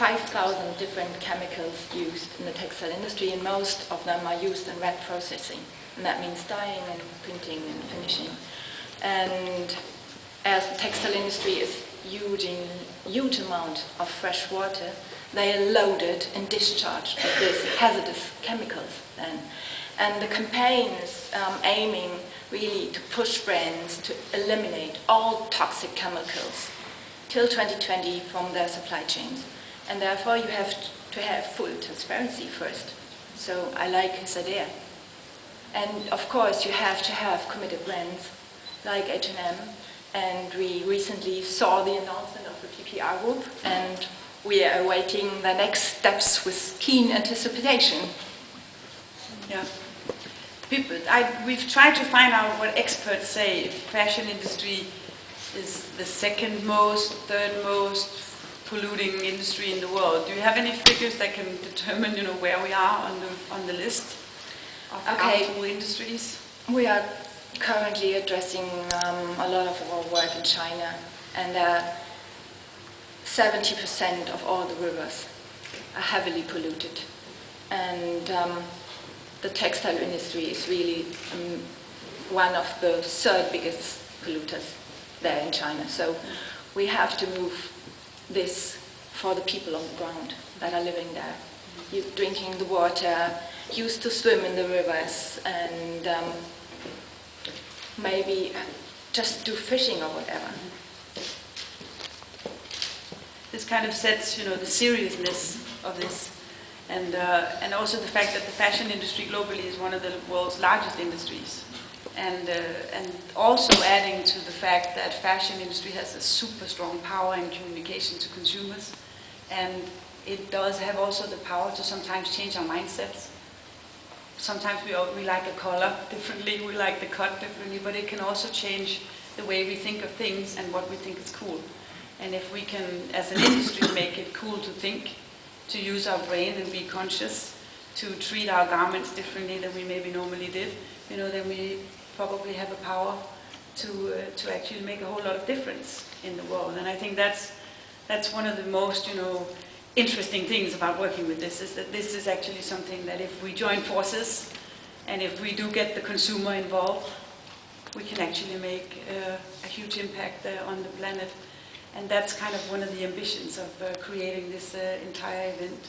5,000 different chemicals used in the textile industry, and most of them are used in wet processing. And that means dyeing and printing and finishing. And as the textile industry is using huge amount of fresh water, they are loaded and discharged with these hazardous chemicals then. And the campaign is aiming really to push brands to eliminate all toxic chemicals till 2020 from their supply chains. And therefore you have to have full transparency first. So I like his idea. And of course you have to have committed brands like H&M, and we recently saw the announcement of the PPR group, and we are awaiting the next steps with keen anticipation. Yeah. We've tried to find out what experts say if fashion industry is the second most, third most polluting industry in the world. Do you have any figures that can determine, where we are on the list of harmful industries? We are currently addressing a lot of our work in China, and 70% of all the rivers are heavily polluted. And the textile industry is really one of the third biggest polluters there in China. So we have to move this for the people on the ground that are living there. You're drinking the water, used to swim in the rivers, and maybe just do fishing or whatever. This kind of sets, the seriousness of this, and also the fact that the fashion industry globally is one of the world's largest industries, and also adding to the fact that fashion industry has a super strong power in communication to consumers, and it does have also the power to sometimes change our mindsets. Sometimes we like a color differently, we like the cut differently, but it can also change the way we think of things and what we think is cool. And if we can, as an industry, make it cool to think, to use our brain and be conscious, to treat our garments differently than we maybe normally did, then we probably have a power to actually make a whole lot of difference in the world. And I think that's one of the most, interesting things about working with this, is that this is actually something that if we join forces and if we do get the consumer involved, we can actually make a huge impact on the planet. And that's kind of one of the ambitions of creating this entire event.